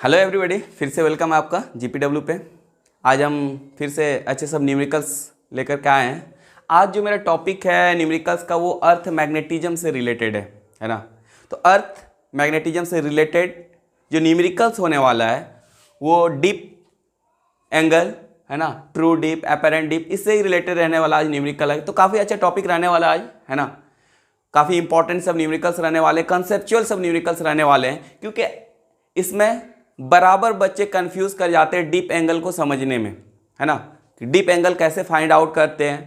Hello everybody, फिर से welcome है आपका जीपीडब्ल्यू पे। आज हम फिर से अच्छे सब न्यूमेरिकल्स लेकर के आए हैं। आज जो मेरा टॉपिक है न्यूमेरिकल्स का वो अर्थ मैग्नेटिज्म से रिलेटेड है ना। तो अर्थ मैग्नेटिज्म से रिलेटेड जो न्यूमेरिकल्स होने वाला है वो डीप एंगल है ना, ट्रू डीप, एपेरेंट डीप, इससे ही रिलेटेड रहने वाला आज न्यूमेरिकल है। तो काफ़ी अच्छा टॉपिक रहने वाला आज है ना। काफ़ी इंपॉर्टेंट सब न्यूमेरिकल्स रहने वाले, कंसेप्चुअल सब न्यूमेरिकल्स रहने वाले हैं, क्योंकि इसमें बराबर बच्चे कंफ्यूज कर जाते हैं डीप एंगल को समझने में, है ना। डीप एंगल कैसे फाइंड आउट करते हैं,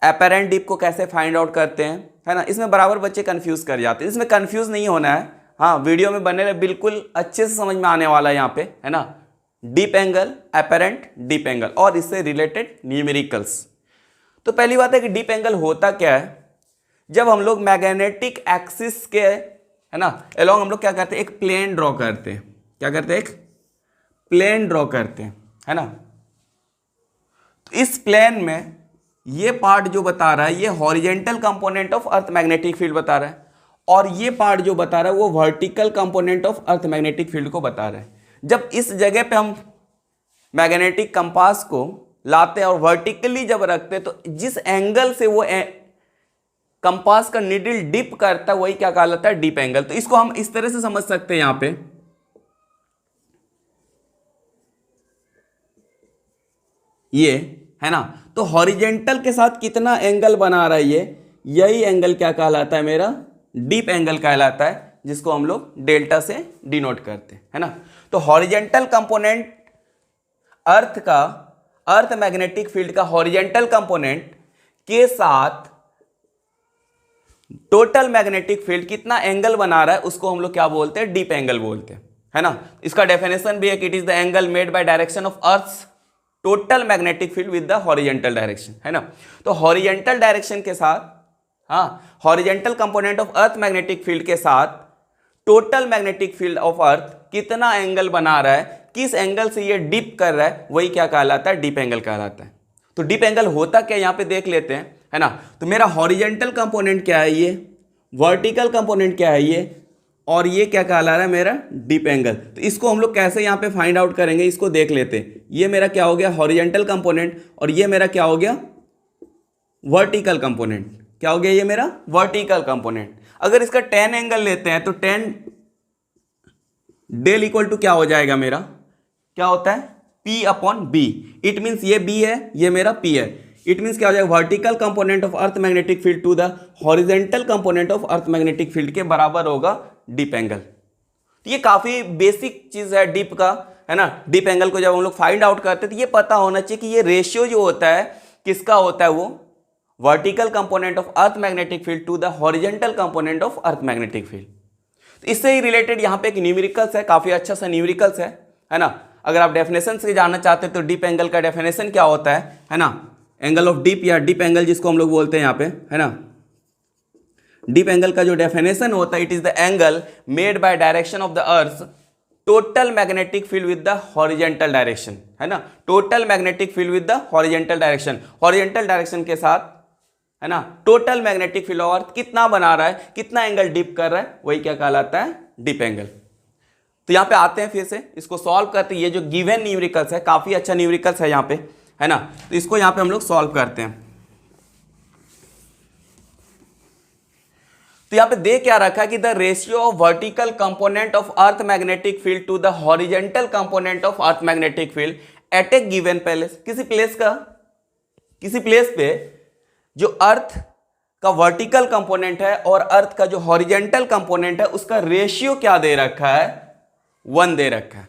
एपेरेंट डीप को कैसे फाइंड आउट करते हैं, है ना। इसमें बराबर बच्चे कंफ्यूज कर जाते हैं। इसमें कंफ्यूज नहीं होना है, हाँ, वीडियो में बने रहे, बिल्कुल अच्छे से समझ में आने वाला है यहाँ पे, है ना। Deep angle, apparent deep angle और इससे रिलेटेड न्यूमेरिकल्स। तो पहली बात है कि डीप एंगल होता क्या है। जब हम लोग मैग्नेटिक एक्सिस के, है ना, अलोंग हम लोग क्या करते हैं, एक प्लेन ड्रॉ करते हैं। क्या करते हैं, एक प्लेन ड्रॉ करते हैं, है ना। तो इस प्लेन में ये पार्ट जो बता रहा है ये horizontal component of earth magnetic field बता रहा है, और ये पार्ट जो बता रहा है वो vertical component of earth magnetic field को बता रहा है। जब इस जगह पे हम मैग्नेटिक कंपास को लाते हैं और वर्टिकली जब रखते हैं तो जिस एंगल से वो कंपास का निडल डिप करता है वही क्या कहलाता है, डीप एंगल। तो इसको हम इस तरह से समझ सकते हैं यहां पे, ये है ना। तो हॉरिजेंटल के साथ कितना एंगल बना रहा है यही एंगल क्या कहलाता है, मेरा डीप एंगल कहलाता है, जिसको हम लोग डेल्टा से डिनोट करते हैं, है ना। तो हॉरिजेंटल कंपोनेंट अर्थ का, अर्थ मैग्नेटिक फील्ड का हॉरिजेंटल कंपोनेंट के साथ टोटल मैग्नेटिक फील्ड कितना एंगल बना रहा है उसको हम लोग क्या बोलते हैं, डीप एंगल बोलते हैं, है ना। इसका डेफिनेशन भी है कि it is the angle made by direction of earth total magnetic field with the horizontal direction, है ना। तो हॉरिजेंटल डायरेक्शन के साथ, हाँ, horizontal component of earth magnetic field के साथ total magnetic field of earth कितना एंगल बना रहा है, किस एंगल से ये डिप कर रहा है, वही क्या कहलाता है, डीप एंगल कहलाता है। तो डीप एंगल होता क्या यहां पे देख लेते हैं, है ना। तो मेरा हॉरिजेंटल कंपोनेंट क्या है, ये वर्टिकल कंपोनेंट क्या है, ये, और ये क्या कहला रहा है, मेरा डीप एंगल। तो इसको हम लोग कैसे यहाँ पे फाइंड आउट करेंगे, इसको देख लेते हैं। ये मेरा क्या हो गया, हॉरिजेंटल कंपोनेंट, और ये मेरा क्या हो गया, वर्टिकल कंपोनेंट। क्या हो गया, ये मेरा वर्टिकल कंपोनेंट। अगर इसका tan एंगल लेते हैं तो tan डेल इक्वल टू क्या हो जाएगा, मेरा क्या होता है, P upon B. It means ये B है, ये मेरा P है। इट मीन्स क्या हो जाएगा, vertical component of earth magnetic field to the horizontal component of earth magnetic field के बराबर होगा डीप एंगल। तो ये काफी बेसिक चीज है डीप का, है ना। डीप एंगल को जब हम लोग फाइंड आउट करते हैं तो ये पता होना चाहिए कि ये रेशियो जो होता है किसका होता है, वो vertical component of earth magnetic field to the horizontal component of earth magnetic field. तो इससे ही रिलेटेड यहाँ पे एक न्यूमेरिकल्स है, काफी अच्छा सा न्यूमेरिकल्स है ना। अगर आप डेफिनेशन से जानना चाहते हैं तो डीप एंगल का डेफिनेशन क्या होता है ना। एंगल ऑफ डीप या डीप एंगल जिसको हम लोग बोलते हैं यहाँ पे, है ना। डीप एंगल का जो डेफिनेशन होता है, it is the angle made by direction of the earth total magnetic field with the horizontal direction, है ना। Total magnetic field with the horizontal direction, horizontal direction के साथ, है ना, total magnetic field of earth कितना बना रहा है, कितना एंगल डिप कर रहा है, वही क्या कहलाता है, डीप एंगल। तो यहाँ पे आते हैं, फिर से इसको सॉल्व करते हैं। ये जो गिवन न्यूमेरिकल्स है, काफी अच्छा न्यूमेरिकल्स है यहाँ पे, है ना। तो इसको यहाँ पे हम लोग सॉल्व करते हैं। तो यहाँ पे दे क्या रखा है कि the ratio of vertical component of earth magnetic field to the horizontal component of earth magnetic field at a given place. किसी प्लेस पे जो अर्थ का वर्टिकल कंपोनेंट है और अर्थ का जो हॉरिजेंटल कंपोनेंट है उसका रेशियो क्या दे रखा है, 1 दे रखा है।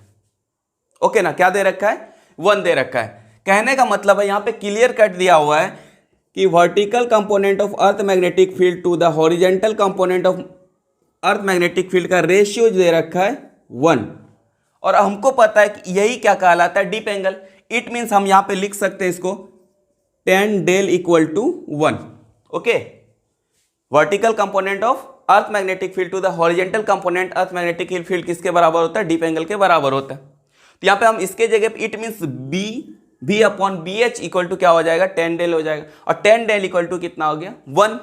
ओके ना, क्या दे रखा है, 1 दे रखा है। कहने का मतलब है यहाँ पे क्लियर कट दिया हुआ है कि vertical component of earth magnetic field to the horizontal component of earth magnetic field का रेशियो दे रखा है 1, और हमको पता है कि यही क्या कहलाता है, डीप एंगल। इट मीन्स हम यहाँ पे लिख सकते हैं इसको tan del equal to 1। Okay, vertical component of earth magnetic field to the horizontal component earth magnetic field किसके बराबर होता है, डीप एंगल के बराबर होता है। तो यहाँ पे हम इसके जगह पे it means B upon B H equal to क्या हो जाएगा, tan डेल हो जाएगा, और tan डेल इक्वल टू कितना हो गया, 1।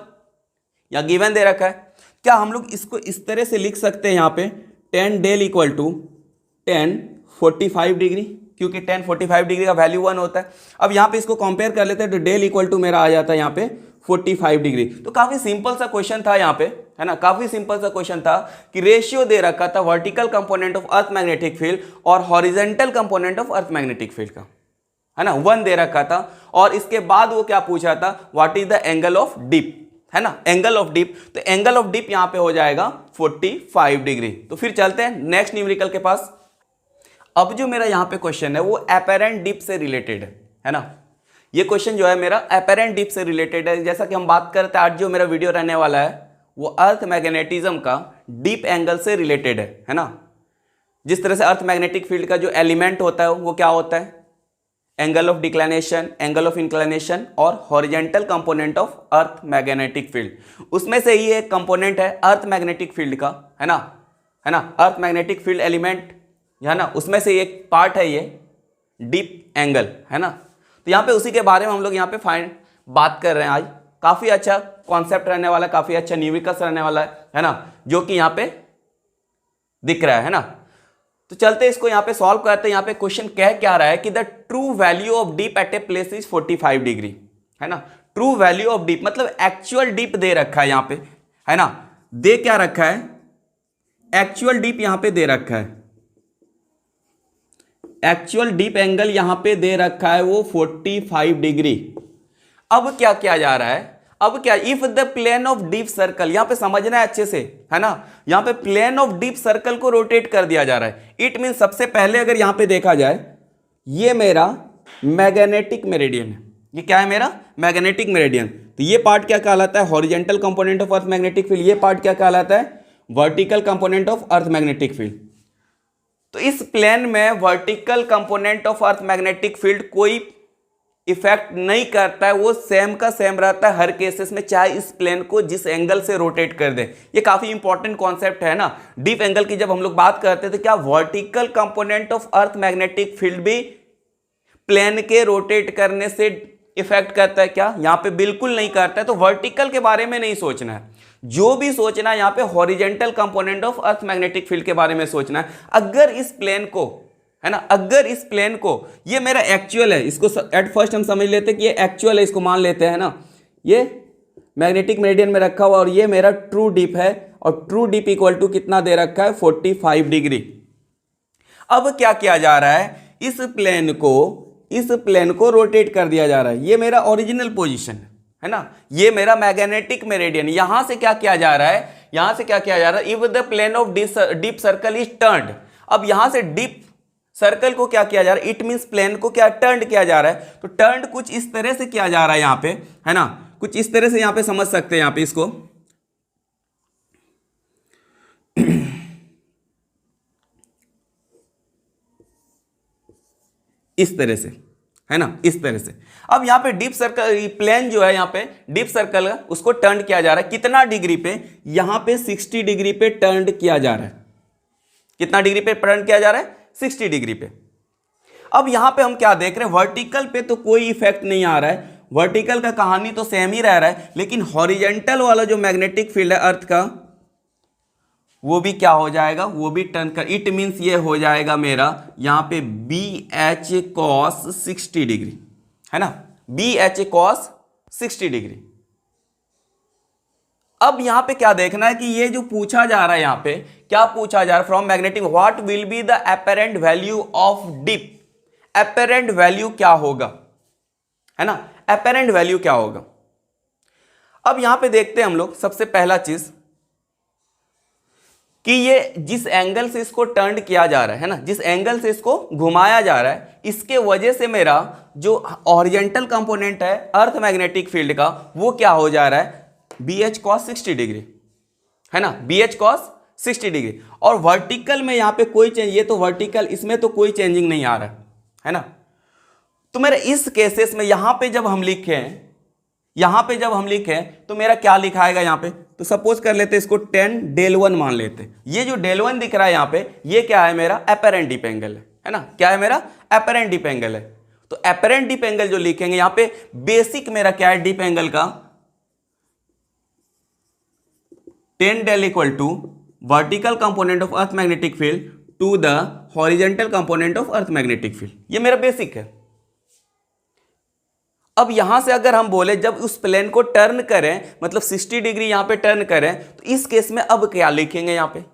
या गिवन दे रखा है। क्या हम लोग इसको इस तरह से लिख सकते हैं यहाँ पे 10 डेल इक्वल टू 10 45 डिग्री, क्योंकि 10 45 डिग्री का वैल्यू 1 होता है। अब यहाँ पे इसको कंपेयर कर लेते हैं तो डेल इक्वल टू मेरा आ जाता है यहाँ पे 45 डिग्री। तो काफी सिंपल सा क्वेश्चन था यहाँ पे, है ना, काफी सिंपल सा क्वेश्चन था कि रेशियो दे रखा था vertical component of earth magnetic field और horizontal component of earth magnetic field का, है ना, 1 दे रखा था। और इसके बाद वो क्या पूछा था, what is the angle of dip, है ना, एंगल ऑफ डिप। तो एंगल ऑफ डिप यहां पे हो जाएगा 45 डिग्री। तो फिर चलते हैं नेक्स्ट न्यूमेरिकल के पास। अब जो मेरा यहां पे क्वेश्चन है वो अपेरेंट डिप से रिलेटेड है ना, ये क्वेश्चन जो है मेरा अपेरेंट डिप से रिलेटेड है। जैसा कि हम बात करते हैं आज जो मेरा वीडियो रहने वाला है वो अर्थ मैग्नेटिज्म का डीप एंगल से रिलेटेड है ना। जिस तरह से अर्थ मैग्नेटिक फील्ड का जो एलिमेंट होता है वो क्या होता है, angle of declination, angle of inclination और horizontal component of earth magnetic field. उसमें से ही एक कंपोनेंट है अर्थ मैग्नेटिक फील्ड का, है ना, अर्थ मैग्नेटिक फील्ड एलिमेंट, है ना, उसमें से एक पार्ट है ये डीप एंगल, है ना। तो यहाँ पे उसी के बारे में हम लोग यहाँ पे बात कर रहे हैं आज। काफी अच्छा कॉन्सेप्ट रहने वाला है, काफी अच्छा न्यूमेरिकल्स रहने वाला है ना, जो कि यहाँ पे दिख रहा है ना। तो चलते इसको यहाँ पे सॉल्व करते हैं। यहाँ पे क्वेश्चन कह क्या रहा है कि the true value of deep eight a place is 45 degree, है ना। ट्रू वैल्यू ऑफ डीप मतलब एक्चुअल डीप दे रखा है यहाँ पे, है ना, दे क्या रखा है, एक्चुअल डीप यहाँ पे दे रखा है, एक्चुअल डीप एंगल यहां पे दे रखा है वो 45 डिग्री। अब क्या किया जा रहा है, अब क्या, if the plane of dip circle, यहां पे समझना है अच्छे से, है ना, यहां पे प्लेन ऑफ डीप सर्कल को रोटेट कर दिया जा रहा है। इट मीन सबसे पहले अगर यहां पे देखा जाए ये मेरा मैग्नेटिक मेरिडियन है, ये क्या है मेरा मैग्नेटिक मेरिडियन। तो ये पार्ट क्या कहलाता है, horizontal component of earth magnetic field. ये पार्ट क्या कहलाता है, vertical component of earth magnetic field. तो इस प्लेन में vertical component of earth magnetic field कोई इफेक्ट नहीं करता है, वो सेम का सेम रहता है हर केसेस में, चाहे इस प्लेन को जिस एंगल से रोटेट कर दे। ये काफी इंपॉर्टेंट कॉन्सेप्ट है ना। डीप एंगल की जब हम लोग बात करते हैं तो क्या vertical component of earth magnetic field भी प्लेन के रोटेट करने से इफेक्ट करता है क्या, यहां पे बिल्कुल नहीं करता है। तो वर्टिकल के बारे में नहीं सोचना है, जो भी सोचना है यहाँ पे horizontal component of earth magnetic field के बारे में सोचना है। अगर इस प्लेन को, है ना, अगर इस प्लेन को, ये मेरा एक्चुअल है, इसको एट फर्स्ट हम समझ लेते हैं कि ये एक्चुअल है, इसको मान लेते हैं ना, ये मैग्नेटिक मेरिडियन में रखा हुआ और ये मेरा ट्रू डीप है, और ट्रू डीप इक्वल टू कितना दे रखा है 45 डिग्री। अब क्या किया जा रहा है, इस प्लेन को रोटेट कर दिया जा रहा है। ये मेरा ओरिजिनल पोजीशन है ना, ये मेरा मैग्नेटिक मेरिडियन। यहां से क्या किया जा रहा है, यहां से क्या किया जा रहा है, if the plane of dip circle is turned. अब यहां से डीप सर्कल को क्या किया जा रहा है, इट मींस प्लेन को क्या टर्न किया जा रहा है। तो टर्न कुछ इस तरह से किया जा रहा है यहां पे, है ना, कुछ इस तरह से यहां पे समझ सकते हैं यहां पे इसको इस तरह से, है ना, इस तरह से। अब यहां पे डीप सर्कल प्लेन जो है, यहां पे डीप सर्कल है उसको टर्न किया जा रहा है कितना डिग्री पे, यहां पे 60 डिग्री पे टर्न किया जा रहा है। कितना डिग्री पे टर्न किया जा रहा है, 60 डिग्री पे। अब यहां पे हम क्या देख रहे हैं, वर्टिकल पे तो कोई इफेक्ट नहीं आ रहा है, वर्टिकल का कहानी तो सेम ही रह रहा है, लेकिन हॉरिजेंटल वाला जो मैग्नेटिक फील्ड है अर्थ का, वो भी क्या हो जाएगा, वो भी टर्न कर, इट मींस ये हो जाएगा मेरा यहां पे BH cos 60 डिग्री, है ना, BH cos 60 डिग्री। अब यहां पे क्या देखना है कि ये जो पूछा जा रहा है, यहां पे क्या पूछा जा रहा है, from magnetic what will be the apparent value of dip. Apparent value क्या होगा, है ना, अपेरेंट वैल्यू क्या होगा। अब यहां पे देखते हैं हम लोग सबसे पहला चीज कि ये जिस एंगल से इसको टर्न किया जा रहा है ना, जिस एंगल से इसको घुमाया जा रहा है, इसके वजह से मेरा जो हॉरिजेंटल कंपोनेंट है अर्थ मैग्नेटिक फील्ड का, वो क्या हो जा रहा है, BH cos 60 डिग्री, है ना, BH cos 60 डिग्री। और वर्टिकल में यहां पे कोई चेंज, ये तो वर्टिकल, इसमें तो कोई चेंजिंग नहीं आ रहा है ना। तो मेरा इस केसेस में यहां पे जब हम लिखें, तो मेरा क्या लिखाएगा यहां पे, तो सपोज कर लेते इसको 10 del 1 मान लेते। ये जो del 1 दिख रहा है यहां पे, ये क्या है, मेरा अपेरेंट डीप एंगल है ना, क्या है, मेरा अपेरेंट डीप एंगल है। तो अपेरेंट डीप एंगल जो लिखेंगे यहां पे, बेसिक मेरा क्या है डीप एंगल का, 10 del equal to vertical component of earth magnetic field to the horizontal component of earth magnetic field. ये मेरा बेसिक है। अब यहां से अगर हम बोले जब उस प्लेन को टर्न करें, मतलब 60 डिग्री यहां पे टर्न करें, तो इस केस में अब क्या लिखेंगे यहां पे,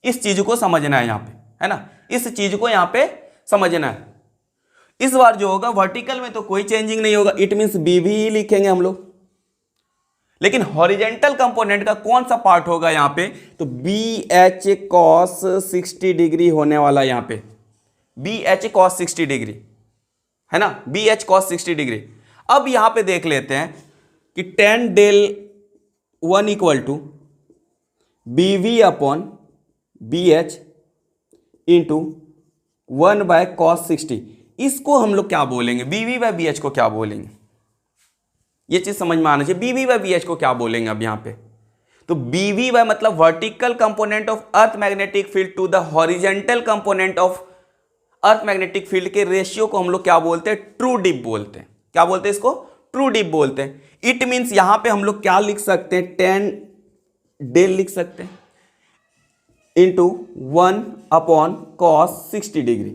इस चीज को समझना है यहां पे, है ना, इस चीज को यहां पे समझना है। इस बार जो होगा वर्टिकल में तो कोई चेंजिंग नहीं होगा, इट मींस बी भी ही लिखेंगे हम लोग। लेकिन हॉरिजेंटल कंपोनेंट का कौन सा पार्ट होगा यहां पे, तो बी एच कॉस 60 डिग्री होने वाला यहां पे, बी एच कॉस 60 डिग्री, है ना, बी एच कॉस 60 डिग्री। अब यहां पे देख लेते हैं कि tan del 1 equal to B V upon B H into 1 by cos 60। इसको हम लोग क्या बोलेंगे, B V by B H को क्या बोलेंगे, ये चीज समझ में आना चाहिए। B V by B H को क्या बोलेंगे अब यहां पे, तो बी वी बाय मतलब vertical component of earth magnetic field to the horizontal component of earth magnetic field के रेशियो को हम लोग क्या बोलते हैं, ट्रू डिप बोलते हैं। क्या बोलते हैं इसको, ट्रू डिप बोलते हैं। इट मींस यहां पे हम लोग क्या लिख सकते हैं, tan del लिख सकते हैं into 1 upon cos 60 degree,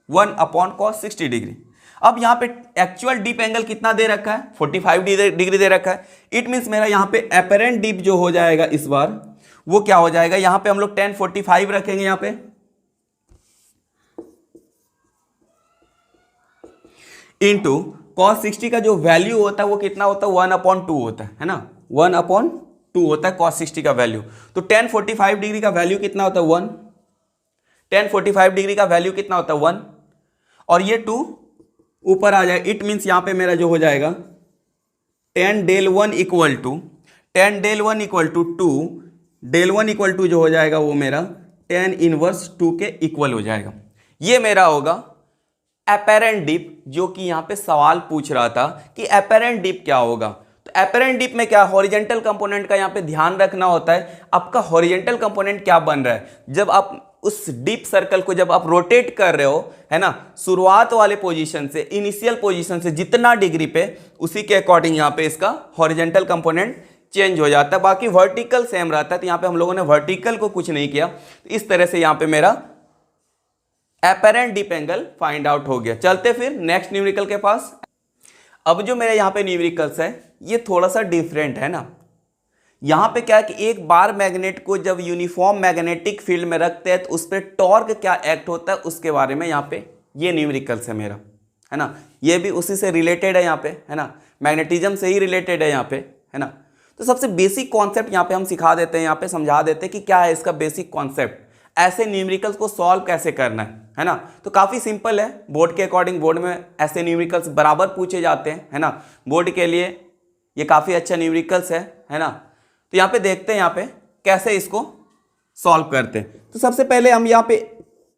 1 upon cos 60 degree. अब यहां पे एक्चुअल डीप एंगल कितना दे रखा है, 45 डिग्री दे रखा है। इट मींस मेरा यहां पे अपेरेंट डीप जो हो जाएगा इस बार, वो क्या हो जाएगा, यहां पे हम लोग tan 45 रखेंगे यहां पे, इंटू कॉस 60 का जो वैल्यू होता है वो कितना होता है, 1/2 होता है ना, 1/2 होता है कॉस 60 का वैल्यू। तो tan 45 डिग्री का वैल्यू कितना होता है, 1। tan 45 डिग्री का वैल्यू कितना होता है, 1, और ये 2 ऊपर आ जाए। इट मीन्स यहां पे मेरा जो हो जाएगा tan del 1 equal to 2, del 1 equal to जो हो जाएगा वो मेरा tan इनवर्स 2 के इक्वल हो जाएगा। ये मेरा होगा अपेरेंट डिप, जो कि यहां पे सवाल पूछ रहा था कि अपेरेंट डिप क्या होगा। तो अपेरेंट डिप में क्या, हॉरिजेंटल कंपोनेंट का यहां पे ध्यान रखना होता है। आपका हॉरिजेंटल कंपोनेंट क्या बन रहा है, जब आप उस डीप सर्कल को जब आप रोटेट कर रहे हो, है ना, शुरुआत वाले पोजीशन से, इनिशियल पोजीशन से जितना डिग्री पे, उसी के अकॉर्डिंग यहां पे इसका हॉरिजेंटल कंपोनेंट चेंज हो जाता है। बाकी वर्टिकल सेम रहता है। तो यहां पे हम लोगों ने वर्टिकल को कुछ नहीं किया। तो इस तरह से यहां पे मेरा apparent deep angle find out हो गया। चलते फिर नेक्स्ट न्यूमेरिकल के पास। अब जो मेरे यहाँ पे न्यूमेरिकल्स है ये थोड़ा सा डिफरेंट है ना। यहाँ पे क्या है कि एक बार मैग्नेट को जब यूनिफॉर्म मैग्नेटिक फील्ड में रखते हैं तो उस पर टॉर्क क्या एक्ट होता है उसके बारे में यहाँ पे ये न्यूमेरिकल्स है मेरा, है ना। ये भी उसी से रिलेटेड है यहाँ पे, है ना, मैग्नेटिज्म से ही रिलेटेड है यहाँ पे, है ना। तो सबसे बेसिक कॉन्सेप्ट यहाँ पे हम सिखा देते हैं, यहाँ पे समझा देते हैं कि क्या है इसका बेसिक कॉन्सेप्ट, ऐसे न्यूमेरिकल्स को सॉल्व कैसे करना है ना। तो काफ़ी सिंपल है। बोर्ड के अकॉर्डिंग बोर्ड में ऐसे न्यूमेरिकल्स बराबर पूछे जाते हैं, है ना। बोर्ड के लिए ये काफ़ी अच्छा न्यूमेरिकल्स है ना। तो यहाँ पे देखते हैं यहाँ पे कैसे इसको सॉल्व करते हैं। तो सबसे पहले हम यहाँ पे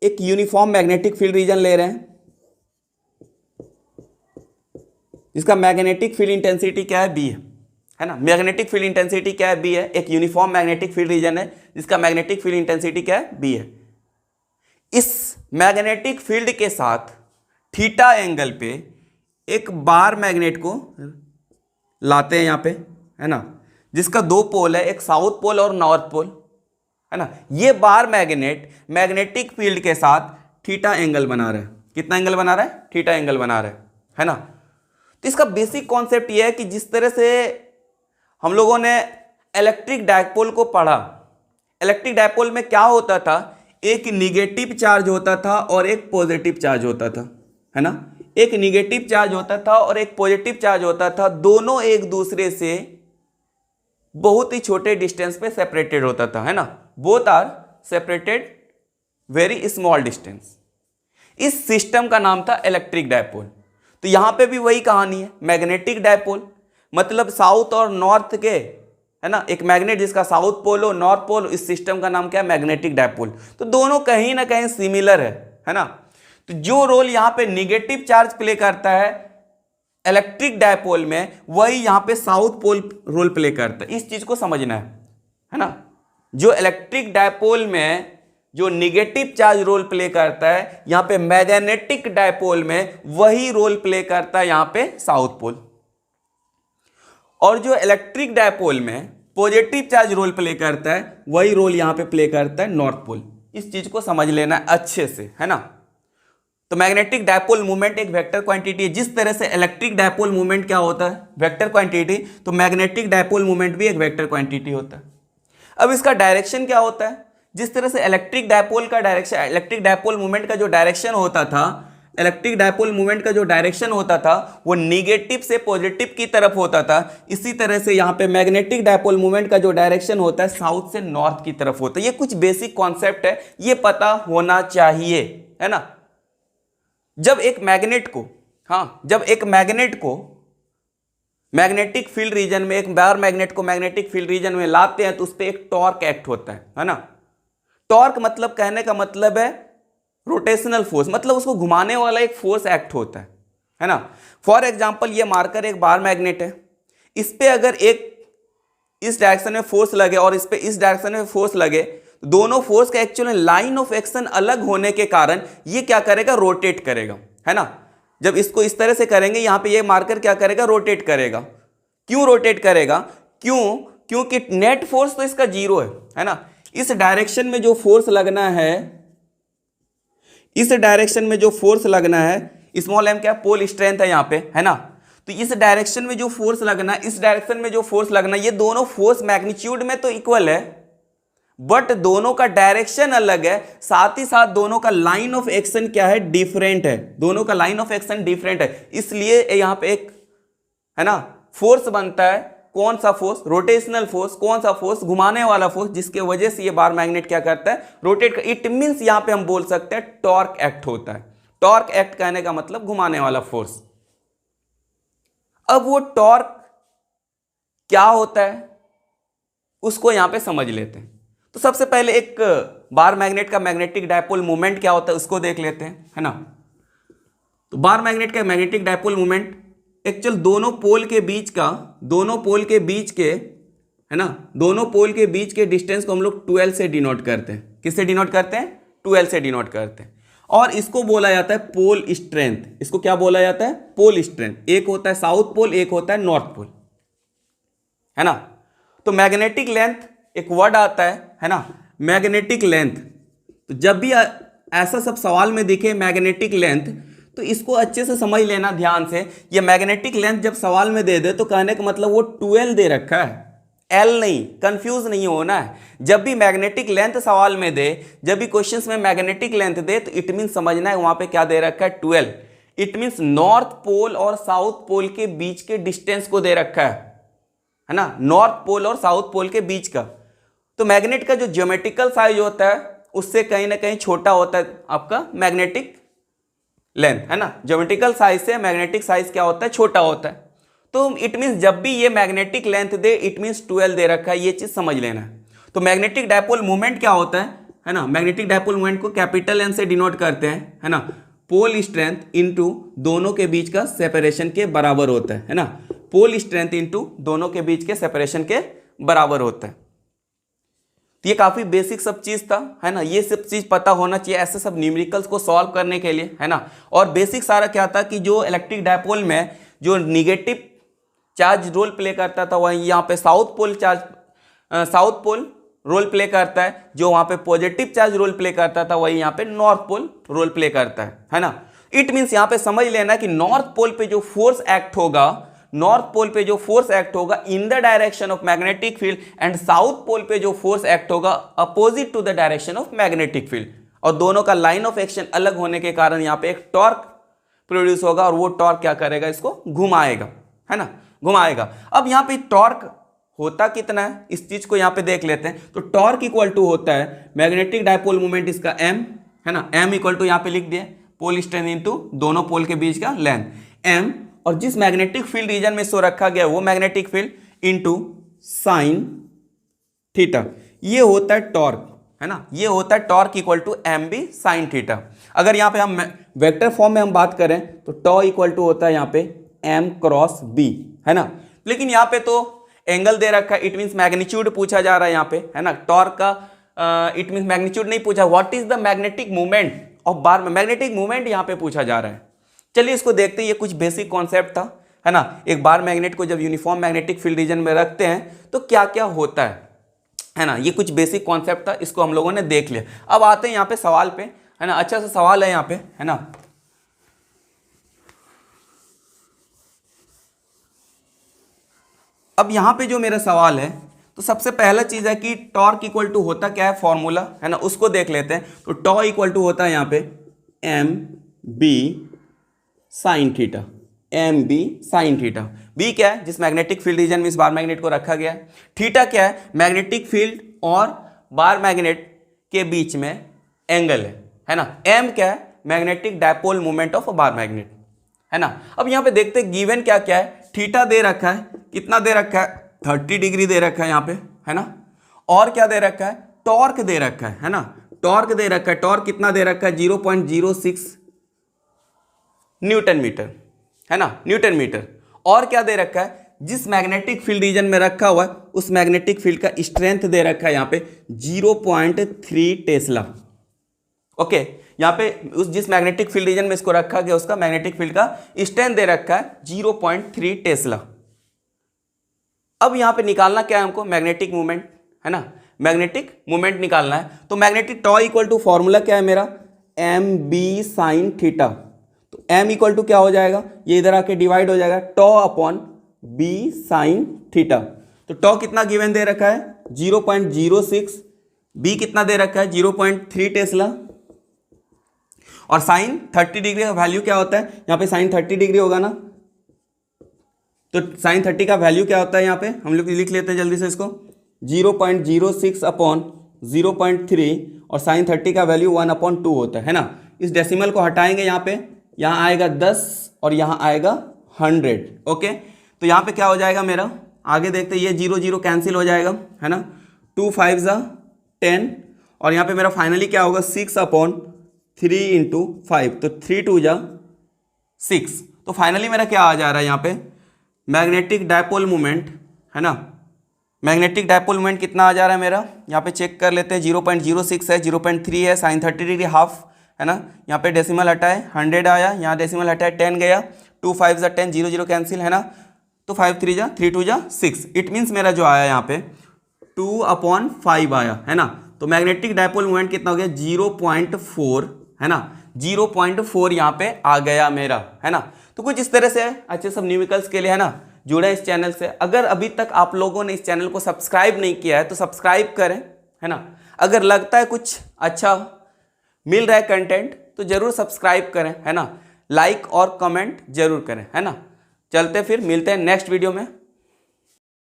एक यूनिफॉर्म मैग्नेटिक फील्ड रीजन ले रहे हैं जिसका मैग्नेटिक फील्ड इंटेंसिटी क्या है, बी है ना। मैग्नेटिक फील्ड इंटेंसिटी क्या है, बी है। एक यूनिफॉर्म मैग्नेटिक फील्ड रीजन है जिसका मैग्नेटिक फील्ड इंटेंसिटी क्या है, बी है। इस मैग्नेटिक फील्ड के साथ थीटा एंगल पे एक बार मैग्नेट को लाते हैं यहाँ पे, है ना, जिसका दो पोल है, एक साउथ पोल और नॉर्थ पोल, है ना। ये बार मैग्नेट मैग्नेटिक फील्ड के साथ थीटा एंगल बना रहा है। कितना एंगल बना रहा है, थीटा एंगल बना रहा है ना। तो इसका बेसिक कॉन्सेप्ट ये है कि जिस तरह से हम लोगों ने इलेक्ट्रिक डायपोल को पढ़ा, इलेक्ट्रिक डायपोल में क्या होता था, एक निगेटिव चार्ज होता था और एक पॉजिटिव चार्ज होता था, है ना। एक निगेटिव चार्ज होता था और एक पॉजिटिव चार्ज होता था। दोनों एक दूसरे से बहुत ही छोटे डिस्टेंस पे सेपरेटेड होता था, है ना। Both are separated very small distance. इस सिस्टम का नाम था इलेक्ट्रिक डायपोल। तो यहां पे भी वही कहानी है, मैग्नेटिक डायपोल मतलब साउथ और नॉर्थ के, है ना, एक मैग्नेट जिसका साउथ पोल हो, नॉर्थ पोल, इस सिस्टम का नाम क्या है, मैग्नेटिक डायपोल। तो दोनों कहीं ना कहीं सिमिलर है ना। तो जो रोल यहां पे निगेटिव चार्ज प्ले करता है इलेक्ट्रिक डायपोल में, वही यहां पे साउथ पोल रोल प्ले करता है। इस चीज को समझना है ना। जो इलेक्ट्रिक डायपोल में जो निगेटिव चार्ज रोल प्ले करता है, यहां पे मैग्नेटिक डायपोल में वही रोल प्ले करता है यहां पे साउथ पोल। और जो इलेक्ट्रिक डायपोल में पॉजिटिव चार्ज रोल प्ले करता है वही रोल यहां पे प्ले करता है नॉर्थ पोल। इस चीज को समझ लेना है अच्छे से, है ना। तो मैग्नेटिक डायपोल मूवमेंट एक वेक्टर क्वांटिटी है। जिस तरह से इलेक्ट्रिक डायपोल मूवमेंट क्या होता है, वेक्टर क्वांटिटी, तो मैग्नेटिक डायपोल मूवमेंट भी एक वेक्टर क्वांटिटी होता है। अब इसका डायरेक्शन क्या होता है, जिस तरह से इलेक्ट्रिक डायपोल का डायरेक्शन, इलेक्ट्रिक डायपोल मूवमेंट का जो डायरेक्शन होता था, इलेक्ट्रिक डायपोल मूवमेंट का जो डायरेक्शन होता था वो निगेटिव से पॉजिटिव की तरफ होता था। इसी तरह से यहाँ पे मैग्नेटिक डायपोल मूवमेंट का जो डायरेक्शन होता है साउथ से नॉर्थ की तरफ होता है। ये कुछ बेसिक कॉन्सेप्ट है, ये पता होना चाहिए, है ना। जब एक मैग्नेट को, हाँ, जब एक मैग्नेट को मैग्नेटिक फील्ड रीजन में, एक बार मैग्नेट को मैग्नेटिक फील्ड रीजन में लाते हैं तो उस पर एक टॉर्क एक्ट होता है ना। टॉर्क मतलब, कहने का मतलब है रोटेशनल फोर्स, मतलब उसको घुमाने वाला एक फोर्स एक्ट होता है ना। फॉर एग्जांपल ये मार्कर एक बार मैग्नेट है, इस पे अगर एक इस डायरेक्शन में फोर्स लगे और इस पे इस डायरेक्शन में फोर्स लगे, दोनों फोर्स का एक्चुअली लाइन ऑफ एक्शन अलग होने के कारण ये क्या करेगा, रोटेट करेगा, है ना। जब इसको इस तरह से करेंगे, यहां पे ये मार्कर क्या करेगा, रोटेट करेगा। क्यों रोटेट करेगा, क्योंकि नेट फोर्स तो इसका जीरो है ना। इस डायरेक्शन में जो फोर्स लगना है, इस डायरेक्शन में जो फोर्स लगना है, स्मॉल एम क्या, पोल स्ट्रेंथ है यहाँ पे, है ना। तो इस डायरेक्शन में जो फोर्स लगना, इस डायरेक्शन में जो फोर्स लगना, ये दोनों फोर्स मैग्नीट्यूड में तो इक्वल है, बट दोनों का डायरेक्शन अलग है। साथ ही साथ दोनों का लाइन ऑफ एक्शन क्या है, डिफरेंट है। दोनों का लाइन ऑफ एक्शन डिफरेंट है, इसलिए यहाँ पे एक, है ना, फोर्स बनता है। कौन सा फोर्स, रोटेशनल फोर्स। कौन सा फोर्स, घुमाने वाला फोर्स, जिसके वजह से ये बार मैग्नेट क्या करता है, रोटेट। इट मींस यहां पे हम बोल सकते हैं टॉर्क एक्ट होता है। टॉर्क एक्ट कहने का मतलब घुमाने वाला फोर्स। अब वो टॉर्क क्या होता है उसको यहां पे समझ लेते हैं। तो सबसे पहले एक बार मैग्नेट का मैग्नेटिक डायपोल मूवमेंट क्या होता है उसको देख लेते हैं, है ना। तो बार मैग्नेट का मैग्नेटिक डायपोल मूवमेंट एक्चुअल दोनों पोल के बीच के, है ना, दोनों पोल के बीच के डिस्टेंस को हम लोग 12 से डिनोट करते हैं। किससे डिनोट करते हैं, 12 से डिनोट करते हैं। और इसको बोला जाता है पोल स्ट्रेंथ। इसको क्या बोला जाता है, पोल स्ट्रेंथ। एक होता है साउथ पोल, एक होता है नॉर्थ पोल, है ना। तो मैग्नेटिक लेंथ एक वर्ड आता है ना, मैग्नेटिक लेंथ। तो जब भी ऐसा सब सवाल में दिखे मैग्नेटिक लेंथ, तो इसको अच्छे से समझ लेना ध्यान से। ये मैग्नेटिक लेंथ जब सवाल में दे दे तो कहने का मतलब वो 12 दे रखा है, एल नहीं, कंफ्यूज नहीं होना है। जब भी मैग्नेटिक लेंथ सवाल में दे, जब भी क्वेश्चंस में मैग्नेटिक लेंथ दे, तो इट मीन समझना है वहां पे क्या दे रखा है, 12। इट मीन्स नॉर्थ पोल और साउथ पोल के बीच के डिस्टेंस को दे रखा है ना, नॉर्थ पोल और साउथ पोल के बीच का। तो मैग्नेट का जो ज्योमेट्रिकल साइज होता है उससे कहीं ना कहीं छोटा होता है आपका मैग्नेटिक लेंथ, है ना। ज्योमेट्रिकल साइज से मैग्नेटिक साइज क्या होता है, छोटा होता है। तो इट मींस जब भी ये magnetic length they, it means 12 दे रखा है, ये चीज समझ लेना है। तो मैग्नेटिक डायपोल मूवमेंट क्या होता है ना, मैग्नेटिक डायपोल मूवमेंट को कैपिटल एन से डिनोट करते हैं, है ना। पोल स्ट्रेंथ इनटू दोनों के बीच का सेपरेशन के बराबर होता है ना। पोल स्ट्रेंथ इनटू दोनों के बीच के सेपरेशन के बराबर होता है। ये काफी बेसिक सब चीज था, है ना। ये सब चीज पता होना चाहिए ऐसे सब न्यूमेरिकल्स को सॉल्व करने के लिए, है ना। और बेसिक सारा क्या था कि जो इलेक्ट्रिक डायपोल में जो निगेटिव चार्ज रोल प्ले करता था वही यहाँ पे साउथ पोल रोल प्ले करता है। जो वहां पे पॉजिटिव चार्ज रोल प्ले करता था वही यहाँ पे नॉर्थ पोल रोल प्ले करता है ना। इट मीन्स यहाँ पे समझ लेना कि नॉर्थ पोल पे जो फोर्स एक्ट होगा, नॉर्थ पोल पे जो फोर्स एक्ट होगा in the direction of magnetic field, and south pole पे जो फोर्स एक्ट होगा opposite to the direction of magnetic field. और दोनों का लाइन ऑफ एक्शन अलग होने के कारण यहाँ पे एक टॉर्क प्रोड्यूस होगा, और वो टॉर्क क्या करेगा, इसको घुमाएगा, है ना, घुमाएगा। अब यहाँ पे टॉर्क होता कितना है, इस चीज को यहाँ पे देख लेते हैं। तो टॉर्क इक्वल टू होता है मैग्नेटिक डायपोल मूवमेंट इसका m, है ना। m इक्वल टू यहाँ पे लिख दिए पोल स्ट्रेंथ इनटू दोनों पोल के बीच का लेंथ m, और जिस मैग्नेटिक फील्ड रीजन में सो रखा गया वो magnetic field into sine theta. ये होता है टॉर्क, है ना। ये होता है torque equal to M B sine theta. अगर यहाँ पे हम वेक्टर फॉर्म में हम बात करें तो टॉ इक्वल टू होता है यहाँ पे m क्रॉस b, है ना। लेकिन यहाँ पे तो एंगल दे रखा है, इट मीन्स मैग्नीट्यूड पूछा जा रहा है यहाँ पे, है ना। टॉर्क का इट मीन्स मैग्नीट्यूड नहीं पूछा, what is the magnetic movement of बार में, मैग्नेटिक मूवमेंट यहाँ पे पूछा जा रहा है। चलिए इसको देखते हैं। ये कुछ बेसिक कॉन्सेप्ट था, है ना, एक बार मैग्नेट को जब यूनिफॉर्म मैग्नेटिक फील्ड रीजन में रखते हैं तो क्या क्या होता है ना। ये कुछ बेसिक कॉन्सेप्ट था, इसको हम लोगों ने देख लिया। अब आते हैं यहाँ पे सवाल पे, है ना। अच्छा सा सवाल है यहाँ पे, है ना। अब यहाँ पे जो मेरा सवाल है, तो सबसे पहला चीज है कि टॉर्क इक्वल टू होता क्या है, फॉर्मूला, है ना, उसको देख लेते हैं। तो टॉ इक्वल टू होता है यहाँ पे M B sine theta, M B sine theta. B क्या है, जिस मैग्नेटिक फील्ड रीजन में इस बार मैग्नेट को रखा गया है। थीटा क्या है, मैग्नेटिक फील्ड और बार मैग्नेट के बीच में एंगल है ना। एम क्या है, magnetic dipole moment of bar magnet, है ना। अब यहाँ पे देखते हैं गिवन क्या क्या है। थीटा दे रखा है, कितना दे रखा है, 30 डिग्री दे रखा है यहाँ पे, है ना। और क्या दे रखा है, टॉर्क दे रखा है ना। टॉर्क दे रखा है, टॉर्क कितना दे रखा है, 0.06 न्यूटन मीटर, है ना, न्यूटन मीटर। और क्या दे रखा है, जिस मैग्नेटिक फील्ड रीजन में रखा हुआ है उस मैग्नेटिक फील्ड का स्ट्रेंथ दे रखा है यहाँ पे 0.3 टेस्ला। ओके, यहाँ पे उस जिस मैग्नेटिक फील्ड रीजन में इसको रखा गया उसका मैग्नेटिक फील्ड का स्ट्रेंथ दे रखा है 0.3 टेस्ला। अब यहाँ पे निकालना क्या है हमको, मैग्नेटिक मूवमेंट, है ना, मैग्नेटिक मूवमेंट निकालना है। तो magnetic tau equal to formula क्या है मेरा, एम बी साइन थीटा। तो एम इक्वल टू क्या हो जाएगा, ये इधर आके डिवाइड हो जाएगा, tau upon B sine theta. तो टॉ कितना गिवन दे रखा है 0.06, बी कितना दे रखा है 0.3 टेस्ला, और साइन 30 डिग्री का वैल्यू क्या होता है, यहाँ पे साइन 30 डिग्री होगा ना। तो साइन 30 का वैल्यू क्या होता है, यहाँ पे हम लोग लिख लेते हैं जल्दी से इसको, 0.06 अपॉन 0.3, और साइन 30 का वैल्यू 1/2 होता है ना। इस डेसिमल को हटाएंगे यहाँ पे, यहाँ आएगा 10 और यहाँ आएगा 100। ओके, तो यहाँ पे क्या हो जाएगा मेरा, आगे देखते हैं, ये 0 0 कैंसिल हो जाएगा, है ना, 2 5 ज़ा 10, और यहाँ पे मेरा फाइनली क्या होगा 6/3 × 5, तो 3 2 ज़ा 6। तो फाइनली मेरा क्या आ जा रहा है यहाँ पे, मैग्नेटिक डायपोल मोमेंट, है ना, मैग्नेटिक डायपोल मोमेंट कितना आ जा रहा है मेरा, यहाँ पे चेक कर लेते हैं, 0.06 है, 0.3 है, साइन 30 डिग्री हाफ, है ना। यहाँ पे डेसिमल हटाए 100 आया, यहाँ डेसिमल हटाए 10 गया, 2 5 ज़ा 10, 0 0 कैंसिल, है ना। तो 5 3 ज़ा 3 2 ज़ा 6। इट मीन्स मेरा जो आया यहाँ पे 2/5 आया, है ना। तो मैग्नेटिक डायपोल मोमेंट कितना हो गया 0.4, है ना, 0.4 यहाँ पे आ गया मेरा, है ना। तो कुछ इस तरह से अच्छे सब न्यूमेरिकल्स के लिए, है ना, जुड़े इस चैनल से। अगर अभी तक आप लोगों ने इस चैनल को सब्सक्राइब नहीं किया है तो सब्सक्राइब करें, है ना। अगर लगता है कुछ अच्छा मिल रहा है कंटेंट तो जरूर सब्सक्राइब करें, है ना, लाइक और कमेंट जरूर करें, है ना। चलते फिर मिलते हैं नेक्स्ट वीडियो में।